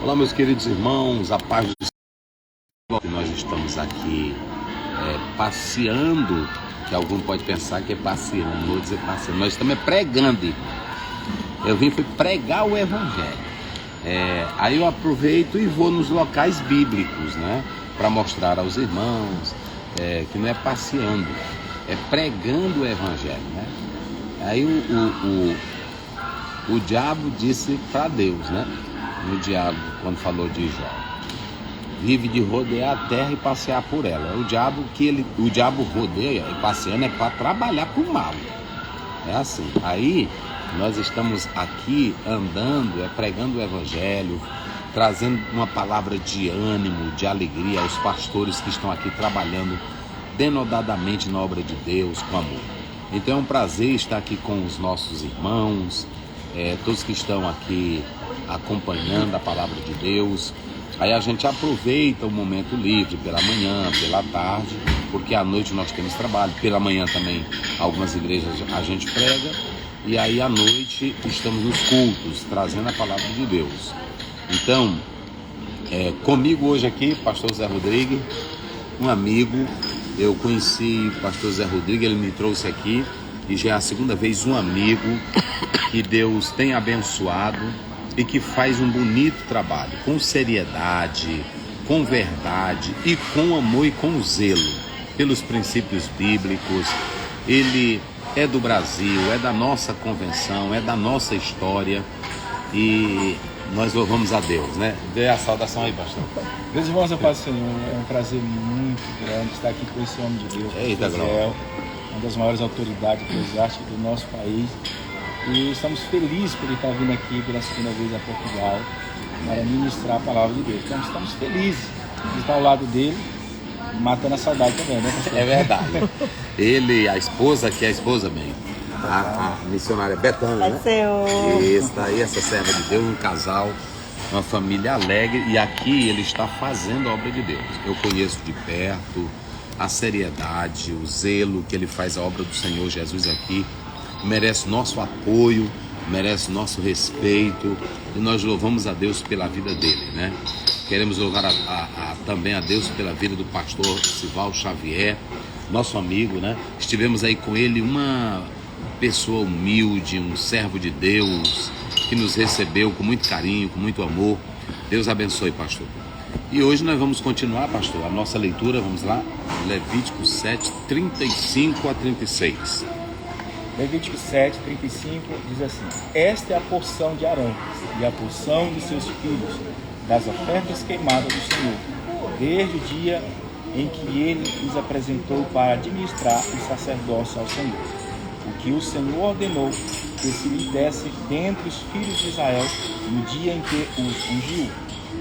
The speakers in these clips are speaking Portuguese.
Olá, meus queridos irmãos, a paz do Senhor. Nós estamos aqui passeando, que algum pode pensar que é passeando, não vou dizer passeando, nós estamos pregando, irmão. Eu vim pregar o Evangelho. Aí eu aproveito e vou nos locais bíblicos, né? Para mostrar aos irmãos que não é passeando, é pregando o Evangelho, né? Aí o diabo disse para Deus, né? No diabo, quando falou de Jó, vive de rodear a terra e passear por ela. O diabo rodeia e passeando é para trabalhar para o mal. É assim. Aí nós estamos aqui andando, pregando o Evangelho, trazendo uma palavra de ânimo, de alegria aos pastores que estão aqui trabalhando denodadamente na obra de Deus, com amor. Então é um prazer estar aqui com os nossos irmãos, todos que estão aqui acompanhando a palavra de Deus. Aí a gente aproveita o momento livre pela manhã, pela tarde, porque à noite nós temos trabalho. Pela manhã também algumas igrejas a gente prega, e aí à noite estamos nos cultos, trazendo a palavra de Deus. Então, comigo hoje aqui, pastor Zé Rodrigues, um amigo. Eu conheci o pastor Zé Rodrigues, ele me trouxe aqui, e já é a segunda vez um amigo que Deus tem abençoado e que faz um bonito trabalho, com seriedade, com verdade e com amor e com zelo pelos princípios bíblicos. Ele é do Brasil, é da nossa convenção, é da nossa história, e nós louvamos a Deus, né? Dê a saudação aí, pastor. Meus irmãos, a paz do Senhor, é um prazer muito grande estar aqui com esse homem de Deus, Eita, uma das maiores autoridades eclesiásticas do nosso país. E estamos felizes por ele estar vindo aqui pela segunda vez a Portugal para ministrar a palavra de Deus. Então estamos felizes de estar ao lado dele, matando a saudade também, né, pastor? É verdade. Ele, a esposa, que é a esposa mesmo, a missionária Betânia, né? Isso, tá aí, essa serva de Deus, um casal, uma família alegre, e aqui ele está fazendo a obra de Deus. Eu conheço de perto a seriedade, o zelo que ele faz a obra do Senhor Jesus aqui. Merece nosso apoio, merece nosso respeito, e nós louvamos a Deus pela vida dele, né? Queremos louvar também a Deus pela vida do pastor Sival Xavier, nosso amigo, né? Estivemos aí com ele, uma pessoa humilde, um servo de Deus, que nos recebeu com muito carinho, com muito amor. Deus abençoe, pastor. E hoje nós vamos continuar, pastor, a nossa leitura. Vamos lá, Levítico 7, 35 a 36. Levítico 7, 35 diz assim: esta é a porção de Arão e a porção de seus filhos das ofertas queimadas do Senhor, desde o dia em que ele os apresentou para administrar o sacerdócio ao Senhor, o que o Senhor ordenou que se lhe desse dentre os filhos de Israel no dia em que os ungiu.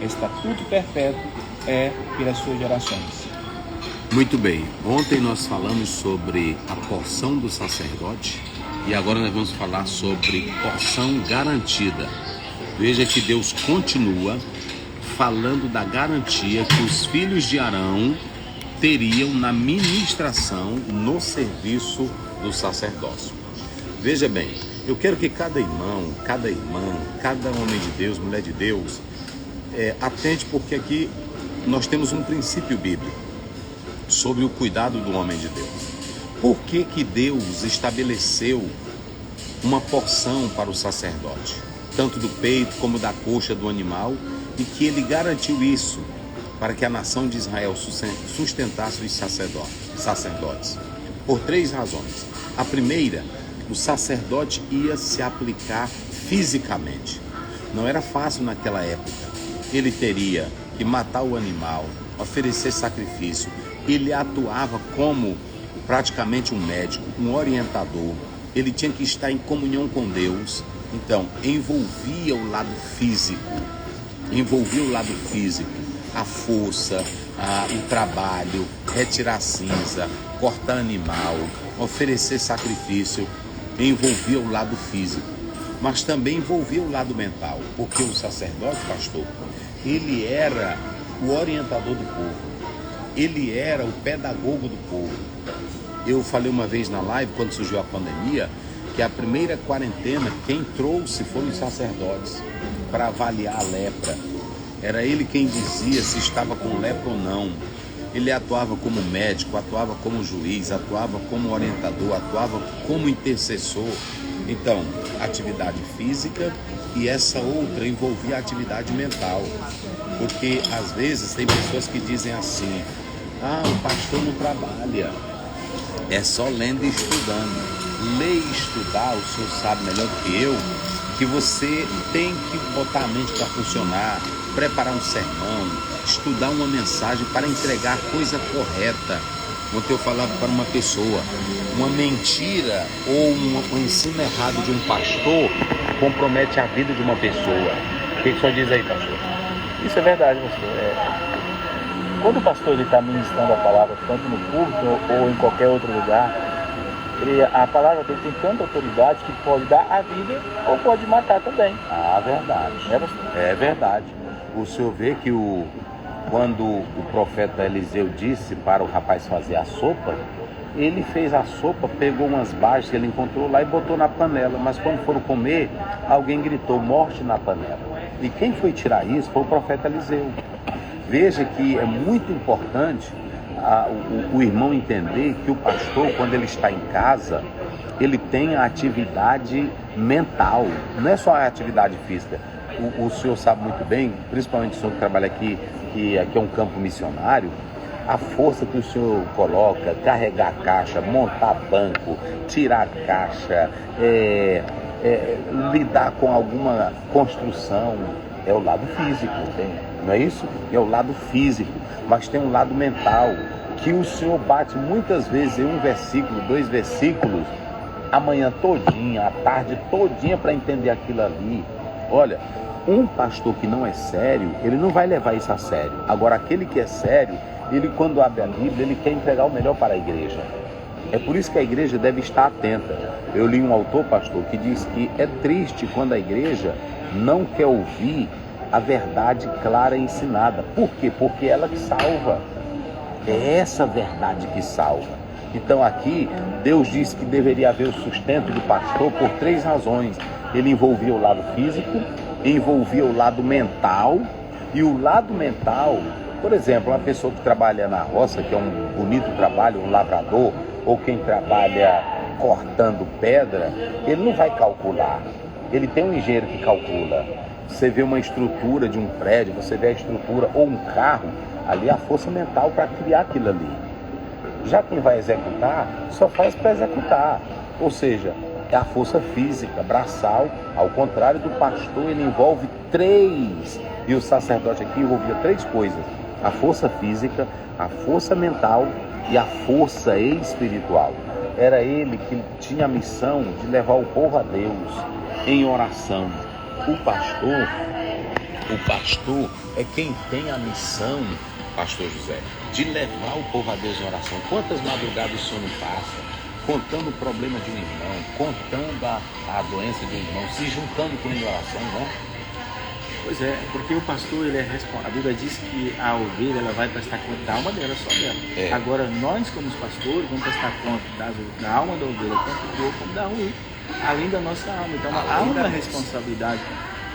Estatuto perpétuo é pelas suas gerações. Muito bem, ontem nós falamos sobre a porção do sacerdote e agora nós vamos falar sobre porção garantida. Veja que Deus continua falando da garantia que os filhos de Arão teriam na ministração, no serviço do sacerdócio. Veja bem, eu quero que cada irmão, cada irmã, cada homem de Deus, mulher de Deus, atente, porque aqui nós temos um princípio bíblico sobre o cuidado do homem de Deus. Por que que Deus estabeleceu uma porção para o sacerdote, tanto do peito como da coxa do animal, e que ele garantiu isso para que a nação de Israel sustentasse os sacerdotes? Por três razões. A primeira, o sacerdote ia se aplicar fisicamente. Não era fácil naquela época. Ele teria que matar o animal, oferecer sacrifício. Ele atuava como praticamente um médico, um orientador. Ele tinha que estar em comunhão com Deus. Então, envolvia o lado físico, a força, o trabalho, retirar a cinza, cortar animal, oferecer sacrifício. Envolvia o lado físico, mas também envolvia o lado mental, porque o sacerdote, pastor, ele era o orientador do povo, ele era o pedagogo do povo. Eu falei uma vez na live, quando surgiu a pandemia, que a primeira quarentena, quem trouxe foram os sacerdotes para avaliar a lepra. Era ele quem dizia se estava com lepra ou não. Ele atuava como médico, atuava como juiz, atuava como orientador, atuava como intercessor. Então, atividade física e essa outra envolvia a atividade mental. Porque às vezes tem pessoas que dizem assim: ah, o pastor não trabalha, é só lendo e estudando. Ler e estudar, o senhor sabe melhor do que eu, que você tem que botar a mente para funcionar, preparar um sermão, estudar uma mensagem para entregar a coisa correta. Ontem eu falava para uma pessoa, uma mentira ou um ensino errado de um pastor compromete a vida de uma pessoa. O que o senhor diz aí, pastor? Isso é verdade, pastor. Quando o pastor está ministrando a palavra, tanto no púlpito ou em qualquer outro lugar, a palavra dele tem tanta autoridade que pode dar a vida ou pode matar também. Ah, verdade. É verdade. O senhor vê que quando o profeta Eliseu disse para o rapaz fazer a sopa, ele fez a sopa, pegou umas bases que ele encontrou lá e botou na panela. Mas quando foram comer, alguém gritou: morte na panela. E quem foi tirar isso foi o profeta Eliseu. Veja que é muito importante o irmão entender que o pastor, quando ele está em casa, ele tem a atividade mental, não é só a atividade física. O senhor sabe muito bem, principalmente o senhor que trabalha aqui, que aqui é um campo missionário, a força que o senhor coloca, carregar a caixa, montar banco, tirar a caixa, lidar com alguma construção, é o lado físico, não é isso? É o lado físico, mas tem um lado mental, que o senhor bate muitas vezes em um versículo, 2 versículos, a manhã todinha, a tarde todinha para entender aquilo ali. Olha, um pastor que não é sério, ele não vai levar isso a sério. Agora, aquele que é sério, ele quando abre a Bíblia, ele quer entregar o melhor para a igreja. É por isso que a igreja deve estar atenta. Eu li um autor, pastor, que diz que é triste quando a igreja não quer ouvir a verdade clara e ensinada. Por quê? Porque é ela que salva. É essa verdade que salva. Então aqui, Deus disse que deveria haver o sustento do pastor por 3 razões. Ele envolvia o lado físico, envolvia o lado mental, e o lado mental, por exemplo, uma pessoa que trabalha na roça, que é um bonito trabalho, um lavrador, ou quem trabalha cortando pedra, ele não vai calcular. Ele tem um engenheiro que calcula. Você vê uma estrutura de um prédio, você vê a estrutura ou um carro, ali é a força mental para criar aquilo ali. Já quem vai executar, só faz para executar. Ou seja, é a força física, braçal. Ao contrário do pastor, ele envolve 3. E o sacerdote aqui envolvia 3 coisas: a força física, a força mental e a força espiritual. Era ele que tinha a missão de levar o povo a Deus em oração. O pastor é quem tem a missão, pastor José, de levar o povo a Deus em oração. Quantas madrugadas o senhor não passa, contando o problema de um irmão, contando a doença de um irmão, se juntando com ele em oração, não? Pois é, porque o pastor, ele é responsável. A Bíblia diz que a ovelha, ela vai prestar conta da alma dela, só dela. Agora, nós como os pastores, vamos prestar conta da alma da ovelha, tanto boa como da ruim, além da nossa alma. Então, há uma responsabilidade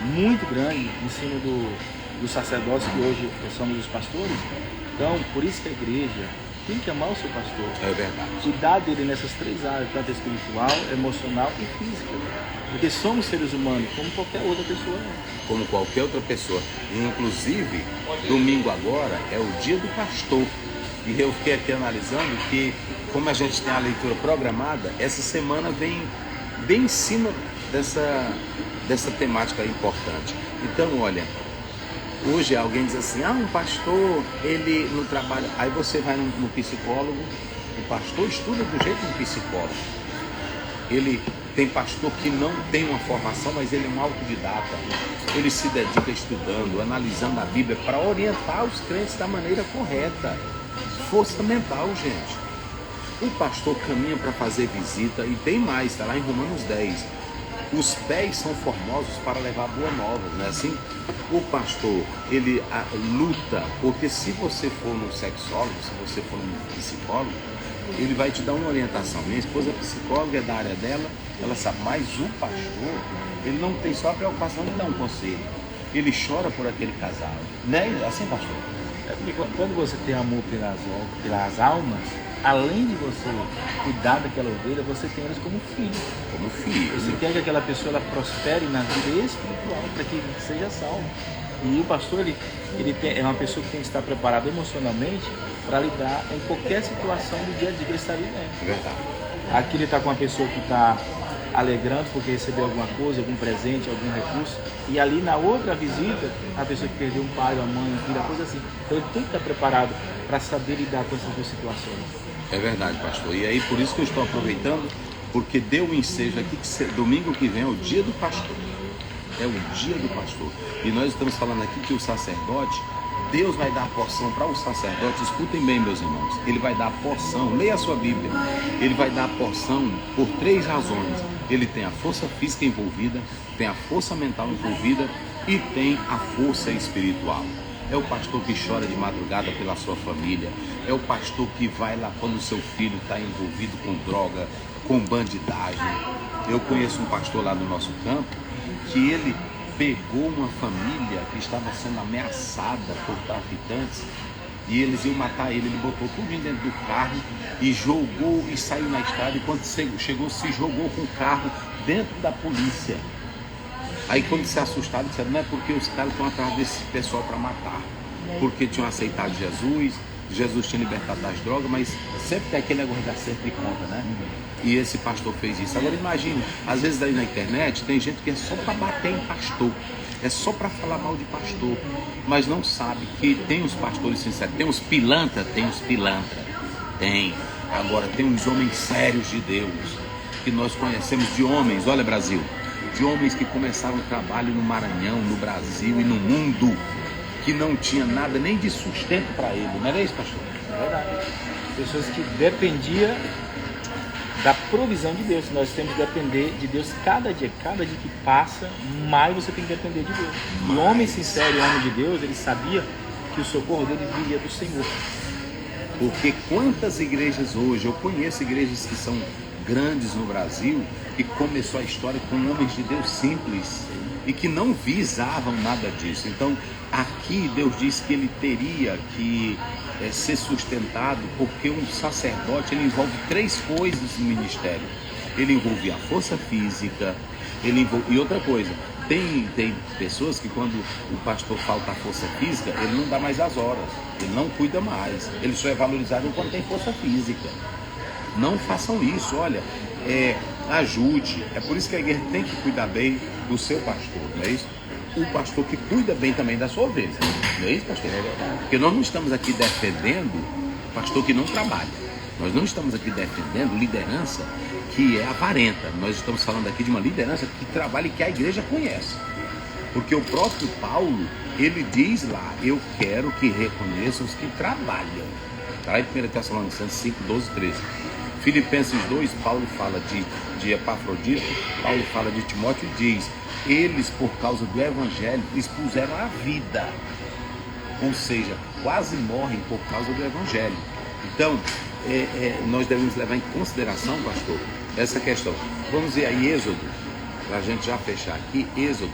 muito grande em cima do sacerdócio, que hoje somos os pastores. Então, por isso que a igreja tem que amar o seu pastor. É verdade. Cuidar dele nessas 3 áreas, tanto espiritual, emocional e física. Porque somos seres humanos, como qualquer outra pessoa. Como qualquer outra pessoa. Inclusive, domingo agora é o dia do pastor. E eu fiquei aqui analisando que, como a gente tem a leitura programada, essa semana vem bem em cima dessa temática importante. Então, olha, hoje alguém diz assim: um pastor, ele não trabalha. Aí você vai no psicólogo, o pastor estuda do jeito de um psicólogo. Tem pastor que não tem uma formação, mas ele é um autodidata. Ele se dedica estudando, analisando a Bíblia para orientar os crentes da maneira correta. Força mental, gente. O pastor caminha para fazer visita, e tem mais, está lá em Romanos 10. Os pés são formosos para levar boa nova, não é assim? O pastor, ele luta, porque se você for no sexólogo, se você for no psicólogo, ele vai te dar uma orientação. Minha esposa é psicóloga, é da área dela, ela sabe, mas o pastor, ele não tem só a preocupação de dar um conselho. ele chora por aquele casal. Né? Assim, pastor? É porque quando você tem amor pelas almas, além de você cuidar daquela ovelha, você tem elas como filho. Como filho. Você quer que aquela pessoa ela prospere na vida espiritual para que seja salvo. E o pastor é uma pessoa que tem que estar preparada emocionalmente para lidar em qualquer situação do dia a dia que ele está vivendo. É verdade. Aqui ele está com uma pessoa que está alegrando porque recebeu alguma coisa, algum presente, algum recurso. E ali na outra visita, a pessoa que perdeu um pai, uma mãe, um filho, coisa assim. Então ele tem que estar preparado para saber lidar com essas duas situações. É verdade, pastor. E aí por isso que eu estou aproveitando, porque deu o ensejo aqui que domingo que vem é o dia do pastor. É o dia do pastor. E nós estamos falando aqui que o sacerdote, Deus vai dar a porção para o sacerdote. Escutem bem, meus irmãos. Ele vai dar a porção, leia a sua Bíblia. Ele vai dar a porção por 3 razões. Ele tem a força física envolvida, tem a força mental envolvida e tem a força espiritual. É o pastor que chora de madrugada pela sua família. É o pastor que vai lá quando o seu filho está envolvido com droga, com bandidagem. Eu conheço um pastor lá no nosso campo que ele pegou uma família que estava sendo ameaçada por traficantes e eles iam matar ele. Ele botou tudo dentro do carro e jogou e saiu na estrada. E quando chegou, se jogou com o carro dentro da polícia. Aí quando se assustaram, disseram, não é porque os caras estão atrás desse pessoal para matar, porque tinham aceitado Jesus tinha libertado das drogas, mas sempre tem aquele negócio da sempre conta, né? E esse pastor fez isso. Agora imagine, às vezes aí na internet tem gente que é só para bater em pastor, é só para falar mal de pastor, mas não sabe que tem os pastores sinceros, tem os pilantra, tem. Agora tem uns homens sérios de Deus, que nós conhecemos de homens, olha Brasil, de homens que começaram o trabalho no Maranhão, no Brasil e no mundo, que não tinha nada nem de sustento para ele, não era isso, pastor? É verdade. Pessoas que dependiam da provisão de Deus. Nós temos que depender de Deus cada dia que passa, mais você tem que depender de Deus. O homem sincero, o homem de Deus, ele sabia que o socorro dele viria do Senhor. Porque quantas igrejas hoje, eu conheço igrejas que são grandes no Brasil, que começou a história com homens de Deus simples e que não visavam nada disso. Então, aqui Deus disse que ele teria que ser sustentado, porque um sacerdote ele envolve 3 coisas no ministério. Ele envolve a força física, e outra coisa, tem pessoas que quando o pastor falta a força física, ele não dá mais as horas, ele não cuida mais, ele só é valorizado quando tem força física. Não façam isso, olha, ajude. É por isso que a igreja tem que cuidar bem do seu pastor, não é isso? O pastor que cuida bem também da sua ovelha, não é isso, pastor? Porque nós não estamos aqui defendendo pastor que não trabalha. Nós não estamos aqui defendendo liderança que é avarenta. Nós estamos falando aqui de uma liderança que trabalha e que a igreja conhece. Porque o próprio Paulo, ele diz lá, eu quero que reconheçam os que trabalham. Está em 1 Tessalonicenses 5, 12, 13. Filipenses 2, Paulo fala de Epafrodito, Paulo fala de Timóteo e diz, eles por causa do evangelho expuseram a vida, ou seja, quase morrem por causa do evangelho. Então, nós devemos levar em consideração, pastor, essa questão. Vamos ver aí Êxodo, para a gente já fechar aqui, Êxodo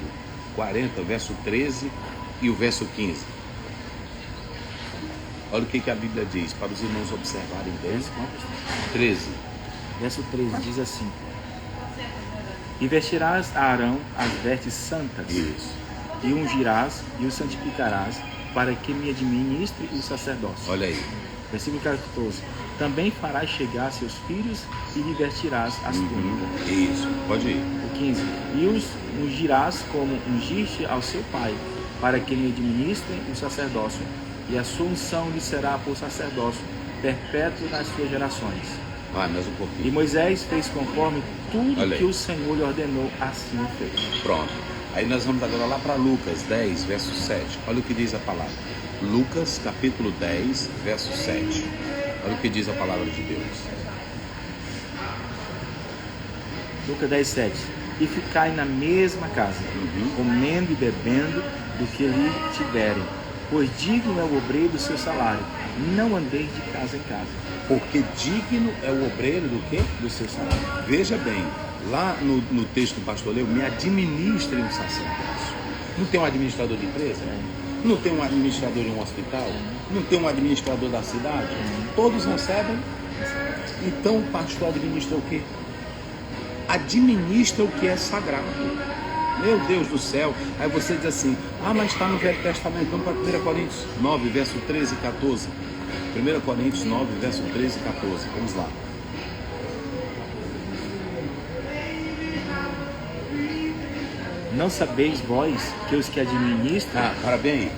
40, verso 13 e o verso 15. Olha o que a Bíblia diz, para os irmãos observarem bem. 13. Verso 13 diz assim, e vestirás a Arão as vestes santas, Isso. e ungirás e o santificarás, para que me administre o sacerdócio. Olha aí. Versículo 14, também farás chegar seus filhos e lhe vestirás as túnicas. Isso, pode ir. O 15, e os ungirás como ungiste ao seu pai, para que lhe administrem o sacerdócio, e a sua unção lhe será por sacerdócio perpétuo nas suas gerações. Vai, mais um pouquinho. E Moisés fez conforme tudo Olha aí. que o Senhor lhe ordenou, assim fez. Pronto. Aí nós vamos agora lá para Lucas 10, verso 7. Olha o que diz a palavra. Lucas, capítulo 10, verso 7. Olha o que diz a palavra de Deus. Lucas 10, 7. E ficai na mesma casa, comendo e bebendo do que lhe tiverem, pois digno é o obreiro do seu salário. Não andeis de casa em casa. Porque digno é o obreiro do quê? Do seu salário. Veja bem, lá no texto do pastor Leo, me administrem o sacerdócio. Não tem um administrador de empresa? Não tem um administrador de um hospital? Não tem um administrador da cidade? Todos recebem? Então o pastor administra o quê? Administra o que é sagrado. Meu Deus do céu. Aí você diz assim, mas está no Velho Testamento. Vamos para 1 Coríntios 9, verso 13 e 14. 1 Coríntios 9, verso 13 e 14. Vamos lá. Não sabeis vós que os que administram... Para bem.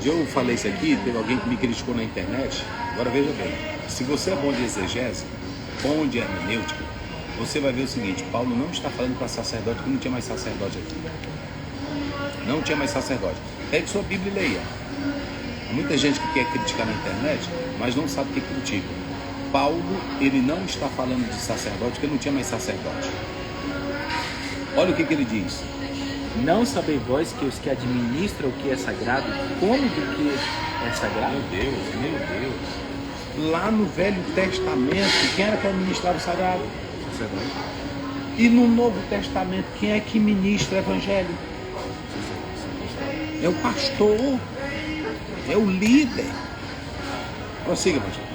Eu falei isso aqui, teve alguém que me criticou na internet. Agora veja bem. Se você é bom de exegese, bom de hermenêutica, você vai ver o seguinte, Paulo não está falando para sacerdote, que não tinha mais sacerdote aqui. Não tinha mais sacerdote. Pegue sua Bíblia e leia. Há muita gente que quer criticar na internet, mas não sabe o que critica. Paulo, ele não está falando de sacerdote, porque não tinha mais sacerdote. Olha o que ele diz. Não sabeis vós que os que administram o que é sagrado, comem do que é sagrado? Meu Deus. Lá no Velho Testamento, quem era que administrava o sagrado? Sacerdote. E no Novo Testamento, quem é que ministra o Evangelho? É o pastor. É o líder. Prossiga, pastor.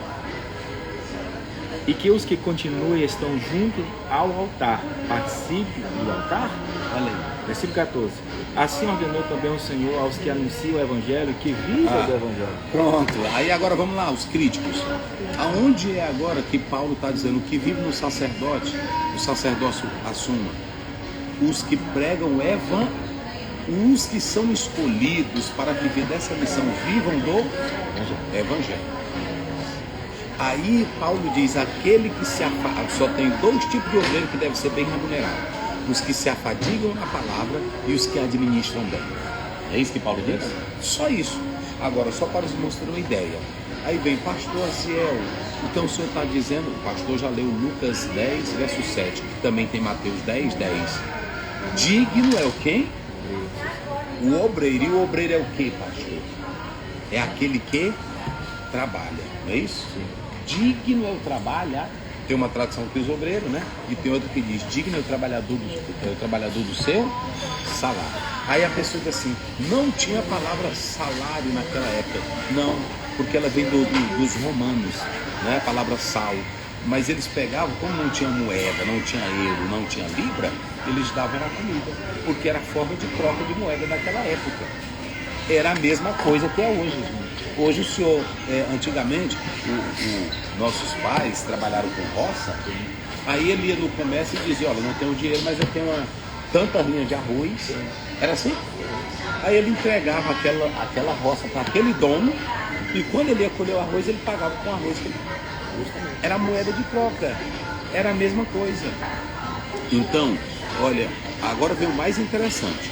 E que os que continuem estão juntos ao altar, participem do altar? Olha aí. Versículo 14. Assim ordenou também o Senhor aos que anunciam o Evangelho, que vivam do Evangelho. Pronto. Aí agora vamos lá, os críticos. Aonde é agora que Paulo está dizendo que vive no sacerdote, o sacerdócio assuma? Os que pregam o os que são escolhidos para viver dessa missão, vivam do Evangelho. Aí Paulo diz, aquele que se afadiga, só tem dois tipos de obreiro que deve ser bem remunerado. Os que se afadigam na palavra e os que administram bem. É isso que Paulo diz? Só isso. Agora, só para nos mostrar uma ideia. Aí vem, pastor Aziel, então o senhor está dizendo, o pastor já leu Lucas 10, verso 7, que também tem Mateus 10, 10. Digno é o quê? O obreiro. E o obreiro é o quê, pastor? É aquele que trabalha, não é isso? Sim. Digno é o trabalho. Tem uma tradução que diz obreiro, né? E tem outra que diz, digno é o trabalhador do seu salário. Aí a pessoa diz assim, não tinha a palavra salário naquela época. Não, porque ela vem dos romanos, né? A palavra sal. Mas eles pegavam, como não tinha moeda, não tinha euro, não tinha libra, eles davam a comida, porque era forma de troca de moeda naquela época. Era a mesma coisa que é hoje, gente. Hoje o senhor, antigamente, nossos pais trabalharam com roça, aí ele ia no comércio e dizia, olha, eu não tenho dinheiro, mas eu tenho tanta linha de arroz. Era assim? Aí ele entregava aquela roça para aquele dono, e quando ele ia colher o arroz, ele pagava com o arroz que ele... Era moeda de troca, era a mesma coisa. Então, olha, agora vem o mais interessante.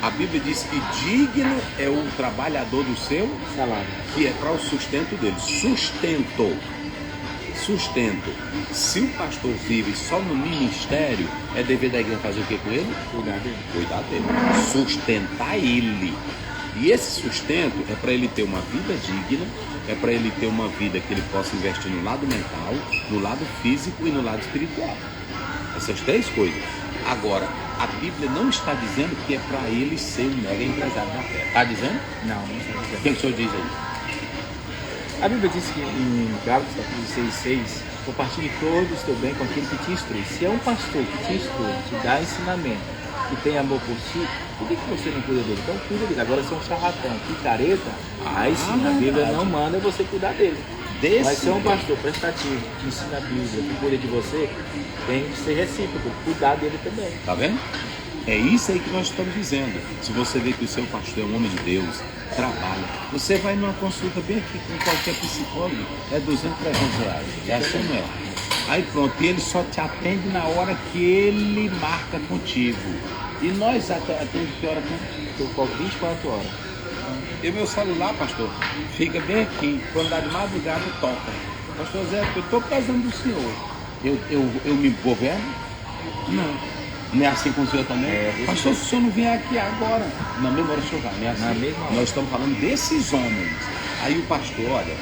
A Bíblia diz que digno é o trabalhador do seu salário, que é para o sustento dele. Sustento. Se o pastor vive só no ministério, é dever da igreja fazer o que com ele? Cuidar dele. Sustentar ele. E esse sustento é para ele ter uma vida digna, é para ele ter uma vida que ele possa investir no lado mental, no lado físico e no lado espiritual. Essas três coisas. Agora, a Bíblia não está dizendo que é para ele ser um mega empresário da fé. Está dizendo? Não está dizendo. O que o senhor diz aí? A Bíblia diz que em Gálatas 6,6, compartilhe todos o teu bem com aquele que te instrui. Se é um pastor que te instrui, te dá ensinamento, que tem amor por ti, por que você não cuida dele? Então cuida dele. Agora, se é um charlatão, picareta, aí sim, a Bíblia não manda você cuidar dele. Mas se é um pastor prestativo, que ensina a Bíblia, que cuida de você, tem que ser recíproco, cuidar dele também. Tá vendo? É isso aí que nós estamos dizendo. Se você vê que o seu pastor é um homem de Deus, trabalha, você vai numa consulta bem aqui com qualquer psicólogo, é 200, 300 reais. É assim, não é? Aí pronto, e ele só te atende na hora que ele marca contigo. E nós atendemos que hora? Eu cobro 24 horas. E meu celular, pastor, fica bem aqui. Quando dá de madrugada, toca. Pastor Zé, eu estou precisando do senhor. Eu me governo? Não é assim com o senhor também? Pastor, se o senhor não vier aqui agora, na mesma hora o senhor vai, não é assim? Na mesma hora. Nós estamos falando desses homens. Aí o pastor, olha,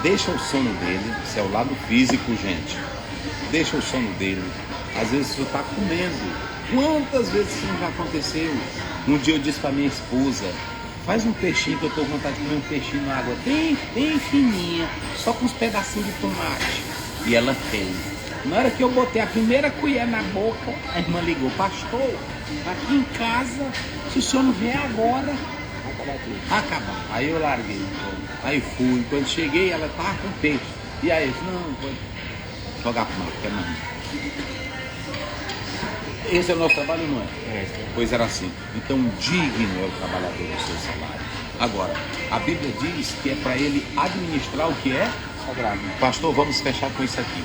deixa o sono dele, isso é o lado físico, gente. Deixa o sono dele. Às vezes o senhor está comendo. Quantas vezes isso não já aconteceu? Um dia eu disse pra minha esposa, faz um peixinho que eu tô com vontade de comer um peixinho na água bem fininha, só com uns pedacinhos de tomate. E ela fez. Na hora que eu botei a primeira colher na boca, a irmã ligou, pastor, aqui em casa, se o senhor não vier agora, vai acabar. Aí eu larguei. Aí fui. Quando cheguei, ela tava com peixe. E aí eu disse, não, vou jogar pro mar, quer não. Esse é o nosso trabalho, não é? Pois era assim. Então, digno é o trabalhador do seu salário. Agora, a Bíblia diz que é para ele administrar o que é sagrado. Pastor, vamos fechar com isso aqui.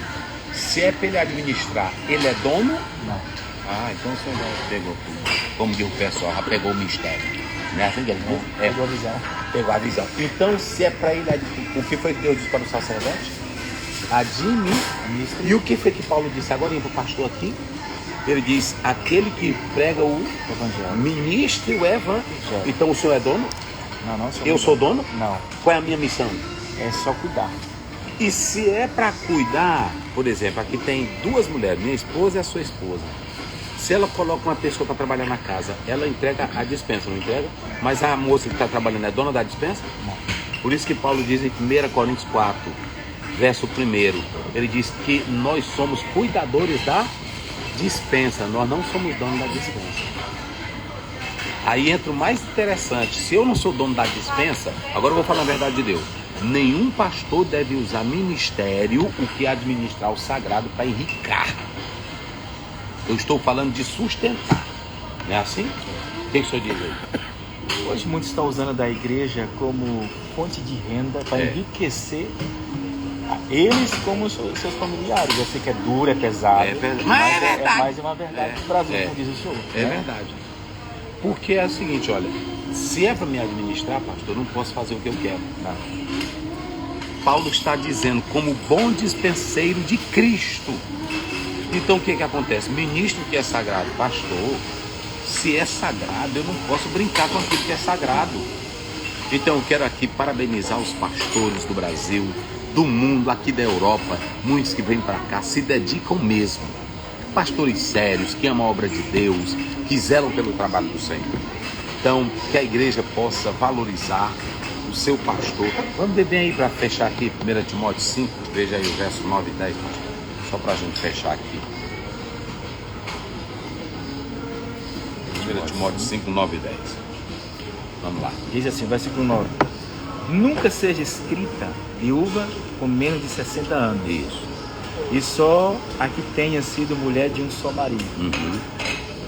Se é para ele administrar, ele é dono? Não. Ah, então o senhor já pegou tudo. Como diz o pessoal, já pegou o mistério. Né? Pegou a visão. Pegou a visão. Então, se é para ele, o que foi que Deus disse para o sacerdote? Administre. E o que foi que Paulo disse agora para o pastor aqui? Ele diz, aquele que prega o Evangelho. Ministre o Evangelho. Então o senhor é dono? Não, Eu sou dono? Não. Qual é a minha missão? É só cuidar. E se é para cuidar, por exemplo, aqui tem duas mulheres, minha esposa e a sua esposa. Se ela coloca uma pessoa para trabalhar na casa, ela entrega a dispensa, não entrega? Mas a moça que está trabalhando é dona da dispensa? Não. Por isso que Paulo diz em 1 Coríntios 4, verso 1, ele diz que nós somos cuidadores da dispensa, nós não somos donos da dispensa. Aí entra o mais interessante, se eu não sou dono da dispensa, agora eu vou falar a verdade de Deus, nenhum pastor deve usar ministério, o que é administrar o sagrado, para enricar. Eu estou falando de sustentar, não é assim? O que o senhor diz aí? Hoje muitos estão usando da igreja como fonte de renda para enriquecer eles como seus familiares. Eu sei que é duro, é pesado, mas é mais uma verdade do Brasil, como diz o senhor. É verdade. Porque é o seguinte, olha, se é para me administrar, pastor, eu não posso fazer o que eu quero. Não. Paulo está dizendo, como bom dispenseiro de Cristo. Então o que acontece? Ministro que é sagrado, pastor, se é sagrado, eu não posso brincar com aquilo que é sagrado. Então eu quero aqui parabenizar os pastores do Brasil, do mundo, aqui da Europa, muitos que vêm para cá se dedicam mesmo. Pastores sérios, que amam a obra de Deus, que zelam pelo trabalho do Senhor. Então, que a igreja possa valorizar o seu pastor. Vamos ver bem aí para fechar aqui, 1 Timóteo 5, veja aí o verso 9 e 10, pastor. Só para a gente fechar aqui. 1 Timóteo 5, 9 e 10. Vamos lá. Diz assim, versículo 9. Nunca seja escrita viúva com menos de 60 anos. Isso. E só a que tenha sido mulher de um só marido.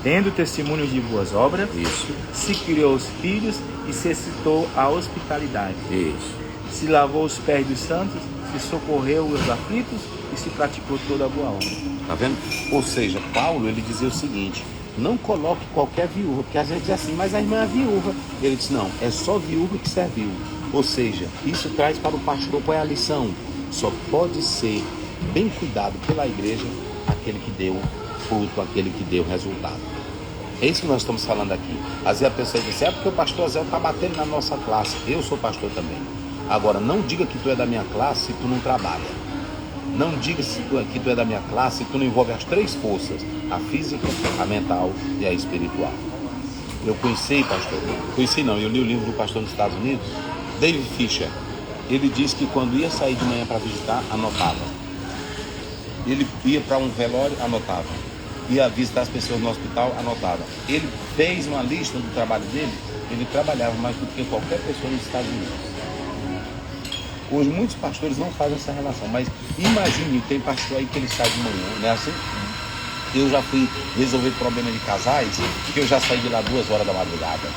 Tendo testemunho de boas obras. Isso. Se criou os filhos e se excitou à hospitalidade. Isso. Se lavou os pés dos santos, se socorreu os aflitos e se praticou toda a boa obra. Tá vendo? Ou seja, Paulo, ele dizia o seguinte, não coloque qualquer viúva, porque a gente diz assim, mas a irmã é viúva. Ele disse, não, é só viúva que serviu. Ou seja, isso traz para o pastor qual é a lição? Só pode ser bem cuidado pela igreja aquele que deu fruto, aquele que deu resultado. É isso que nós estamos falando aqui. Às vezes a pessoa diz, é porque o pastor Zé está batendo na nossa classe. Eu sou pastor também. Agora, não diga que tu é da minha classe se tu não trabalha. Não diga que tu é da minha classe se tu não envolve as três forças. A física, a mental e a espiritual. Eu conheci, pastor. Conheci não, eu li o livro do pastor nos Estados Unidos, David Fisher. Ele disse que quando ia sair de manhã para visitar, anotava. Ele ia para um velório, anotava. Ia visitar as pessoas no hospital, anotava. Ele fez uma lista do trabalho dele, ele trabalhava mais do que qualquer pessoa nos Estados Unidos. Hoje muitos pastores não fazem essa relação, mas imagine, tem pastor aí que ele sai de manhã, não é assim? Eu já fui resolver problema de casais, que eu já saí de lá 2 horas da madrugada.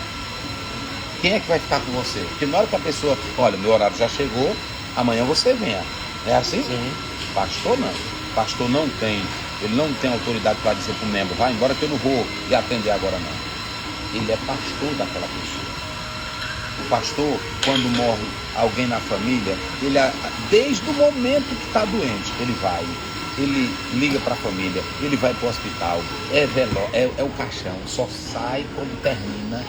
Quem é que vai ficar com você? Porque na hora que a pessoa, olha, meu horário já chegou, amanhã você venha. É assim? Sim. Pastor não. Pastor não tem, ele não tem autoridade para dizer para o membro, vai embora que eu não vou lhe atender agora não. Ele é pastor daquela pessoa. O pastor, quando morre alguém na família, ele, desde o momento que está doente, ele vai, ele liga para a família, ele vai para o hospital, é o caixão, só sai quando termina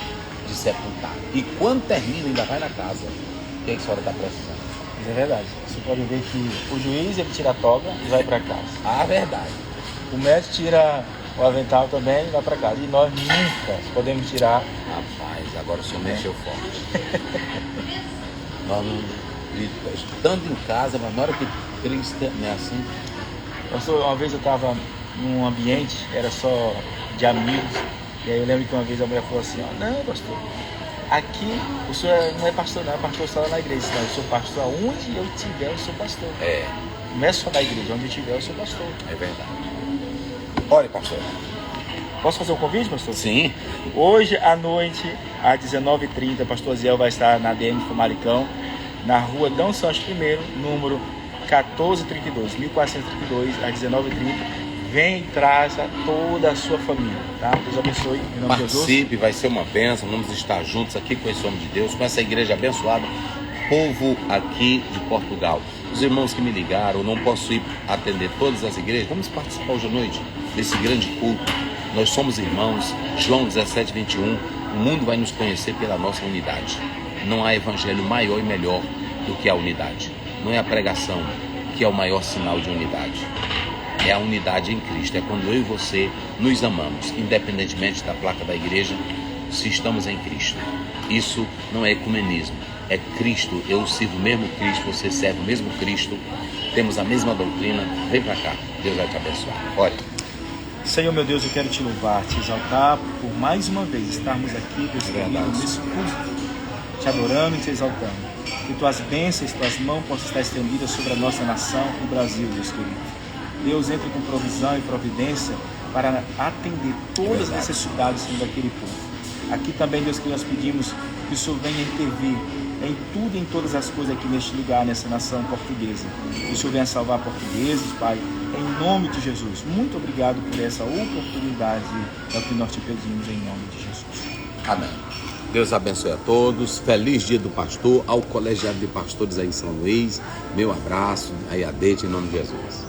de sepultar. E quando termina, ainda vai na casa. O que a senhora está precisando? Isso é verdade. Você pode ver que o juiz ele tira a toga e vai para casa. A verdade. O médico tira o avental também vai para casa. E nós nunca podemos tirar. Rapaz, agora o senhor mexeu forte. Nós não, estando em casa, mas na hora que Cristo, não é assim? Uma vez eu estava num ambiente, era só de amigos, e aí eu lembro que uma vez a mulher falou assim, não, pastor, aqui o senhor não é pastor não, é pastor só na igreja, não, eu sou pastor aonde eu estiver, eu sou pastor. Não é só na igreja, onde eu estiver, eu sou pastor. É verdade. Olha, pastor. Posso fazer um convite, pastor? Sim. Hoje à noite, às 19h30, pastor Ziel vai estar na DM Famalicão, na rua Dom Sancho I, número 1432, 1432, às 19h30. Vem e traz toda a sua família, tá? Deus abençoe. Em nome de Jesus. Participe, vai ser uma bênção. Vamos estar juntos aqui com esse homem de Deus, com essa igreja abençoada, povo aqui de Portugal. Os irmãos que me ligaram, eu não posso ir atender todas as igrejas. Vamos participar hoje à noite desse grande culto. Nós somos irmãos. João 17:21. O mundo vai nos conhecer pela nossa unidade. Não há evangelho maior e melhor do que a unidade. Não é a pregação que é o maior sinal de unidade. É a unidade em Cristo. É quando eu e você nos amamos, independentemente da placa da igreja, se estamos em Cristo. Isso não é ecumenismo. É Cristo. Eu sirvo o mesmo Cristo, você serve o mesmo Cristo. Temos a mesma doutrina. Vem para cá. Deus vai te abençoar. Olha. Senhor, meu Deus, eu quero te louvar, te exaltar por mais uma vez estarmos aqui, Deus querido, nesse culto, te adorando e te exaltando. Que tuas bênçãos, tuas mãos possam estar estendidas sobre a nossa nação, o Brasil, Deus querido. Deus, entre com provisão e providência para atender todas as necessidades daquele povo. Aqui também, Deus, que nós pedimos que o Senhor venha intervir em tudo e em todas as coisas aqui neste lugar, nessa nação portuguesa. Que o Senhor venha salvar portugueses, Pai, em nome de Jesus. Muito obrigado por essa oportunidade, é o que nós te pedimos em nome de Jesus. Amém. Deus abençoe a todos. Feliz dia do pastor, ao colegiado de pastores aí em São Luís. Meu abraço, aí a Deite, em nome de Jesus.